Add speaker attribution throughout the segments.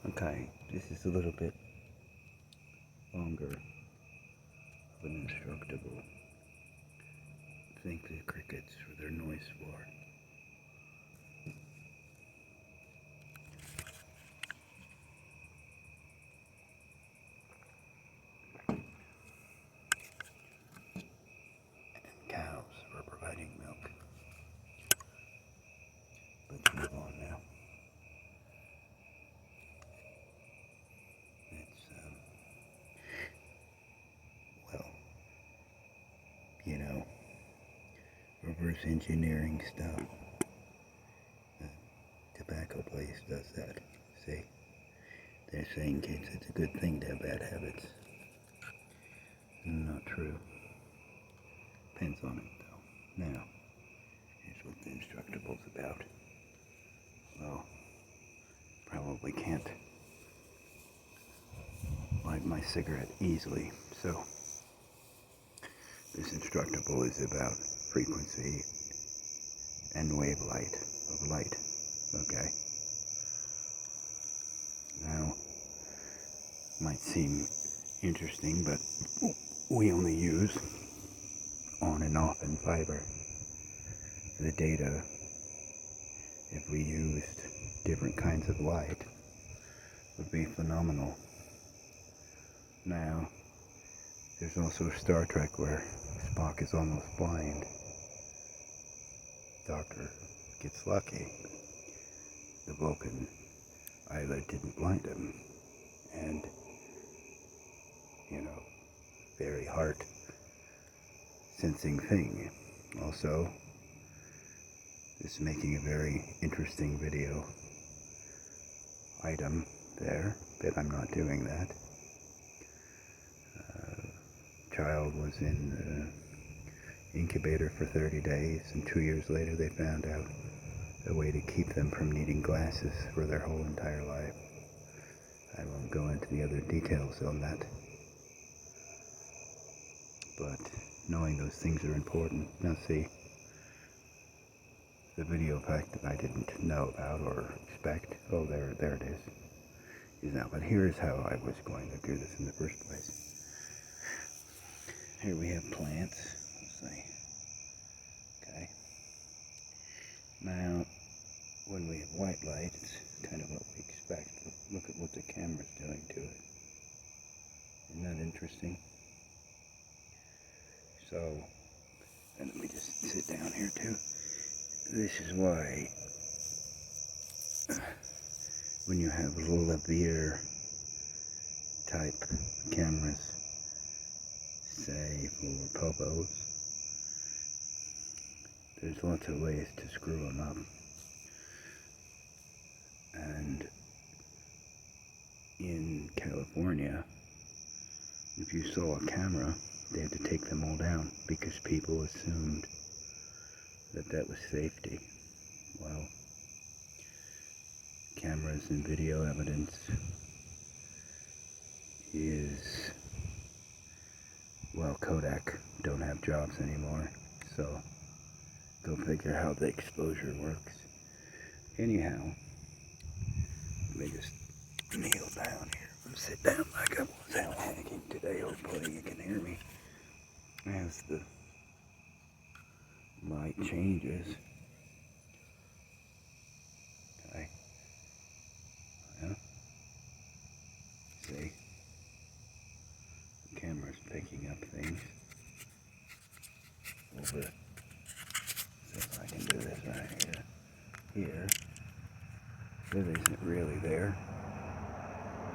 Speaker 1: Okay, this is a little bit longer of an instructable. Thank the crickets for their noise floor. And cows for providing milk. Let's move on now. It's, well, you know, reverse engineering stuff. The tobacco place does that. See? They're saying, kids, it's a good thing to have bad habits. Not true. Depends on it, though. Now, here's what the Instructable's about. Well, probably can't light my cigarette easily, so this Instructable is about frequency and wavelength of light. Okay? Now, might seem interesting, but we only use on and off in fiber. The data, if we used different kinds of light, would be phenomenal. Now, there's also Star Trek where Spock is almost blind. Doctor gets lucky. The Vulcan eyelid didn't blind him. And, very heart sensing thing. Also, this is making a very interesting video item there, but I'm not doing that. Child was in the incubator for 30 days, and 2 years later they found out a way to keep them from needing glasses for their whole entire life. I won't go into the other details on that, but knowing those things are important. Now see, the video fact that I didn't know about or expect, oh there it is now. But here's how I was going to do this in the first place. Here we have plants, let's see. Okay. Now, when we have white light, it's kind of what we expect. Look at what the camera's doing to it. Isn't that interesting? So, and let me just sit down here too. This is why when you have lavalier type cameras, say for popos, there's lots of ways to screw them up. And in California, if you saw a camera, they had to take them all down because people assumed that that was safety. Well, cameras and video evidence is, well, Kodak don't have jobs anymore, so go figure how the exposure works. Anyhow, let me just kneel down here and sit down like I was out hacking today. Hopefully you can hear me as the light changes. Okay. Yeah. See? The camera's picking up things. Over. See if I can do this right here. Here. It isn't really there.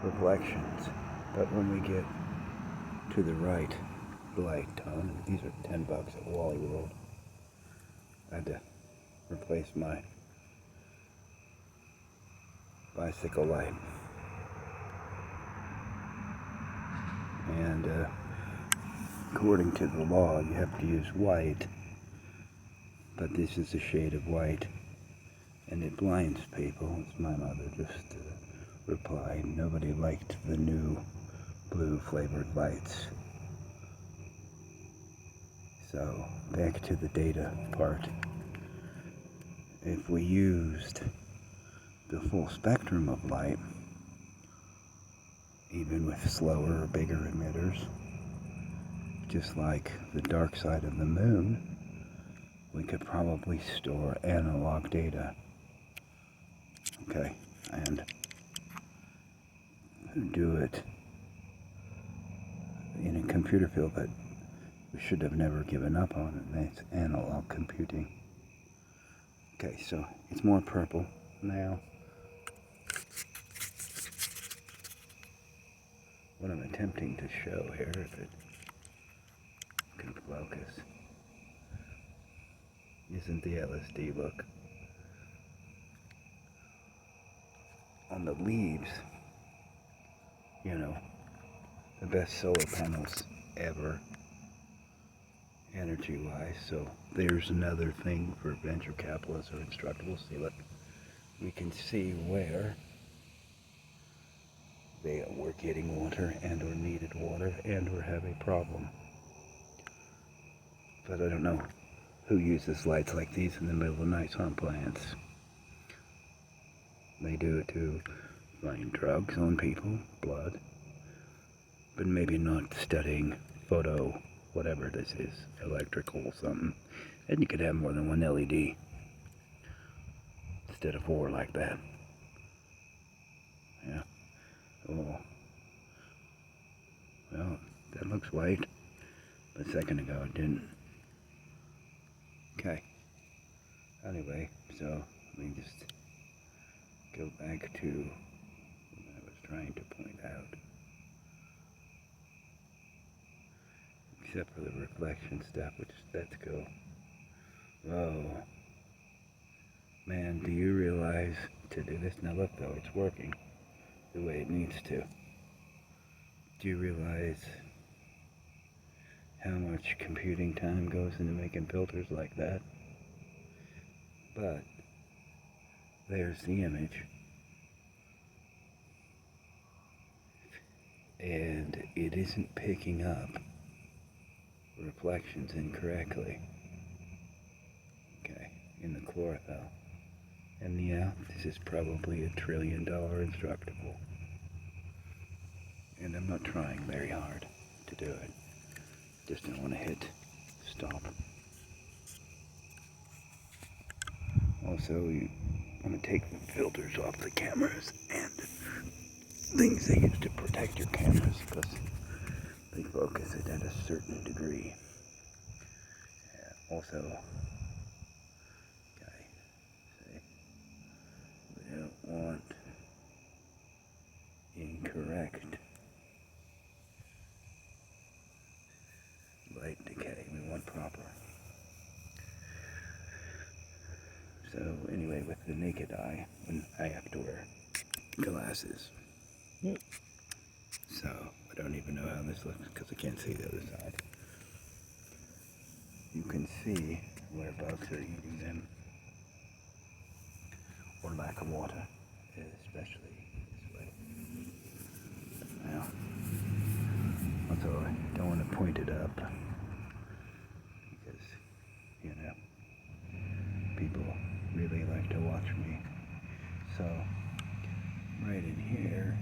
Speaker 1: Reflections. But when we get to the right light tone, these are $10 at Wally World. I had to replace my bicycle light. And according to the law, you have to use white, but this is a shade of white, and it blinds people, as my mother just replied. Nobody liked the new blue flavored lights. So, back to the data part. If we used the full spectrum of light, even with slower or bigger emitters. Just like the dark side of the moon, we could probably store analog data. Okay, and do it in a computer field that we should have never given up on, and that's analog computing. Okay, so it's more purple now. What I'm attempting to show here, if it can focus, isn't the LSD look. On the leaves, you know, the best solar panels ever, energy-wise. So there's another thing for venture capitalists or instructables. See, look, we can see where they were getting water and or needed water and or have a problem. But I don't know who uses lights like these in the middle of the night on plants. They do it to find drugs on people, blood, but maybe not studying photo, whatever this is, electrical something. And you could have more than one LED instead of 4 like that. Yeah. Oh. Well, that looks white. A second ago it didn't. Okay. Anyway, so let me just go back to what I was trying to point out. Except for the reflection stuff, which let's go. Whoa. Man, do you realize to do this? Now look though, it's working the way it needs to. Do you realize how much computing time goes into making filters like that? But there's the image. And it isn't picking up reflections incorrectly. Okay, in the chlorophyll. And yeah, this is probably $1 trillion instructable. And I'm not trying very hard to do it. Just don't want to hit stop. Also, I'm going to take the filters off the cameras and things they use to protect your cameras because they focus it at a certain degree. Also, okay, see, we don't want incorrect light decay. We want proper. So anyway, with the naked eye, when I have to wear glasses. Yep. So I don't even know how this looks because I can't see the other side. You can see where bugs are eating them, or lack of water, especially this way. Now, although I don't want to point it up because, you know, people really like to watch me. So, right in here,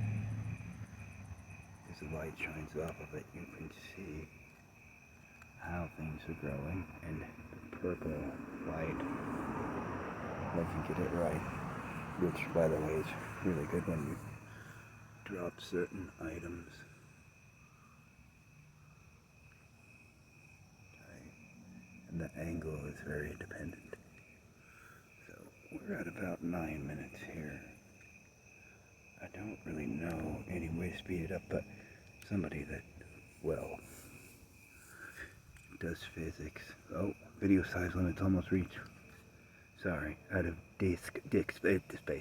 Speaker 1: as the light shines off of it, you can see how things are growing, and the purple light, if I can get it right, which by the way is really good when you drop certain items. Okay. And the angle is very independent. So we're at about 9 minutes here. I don't really know any way to speed it up, but somebody that, well, does physics. Oh, video size limit's almost reached. Sorry, out of disk space.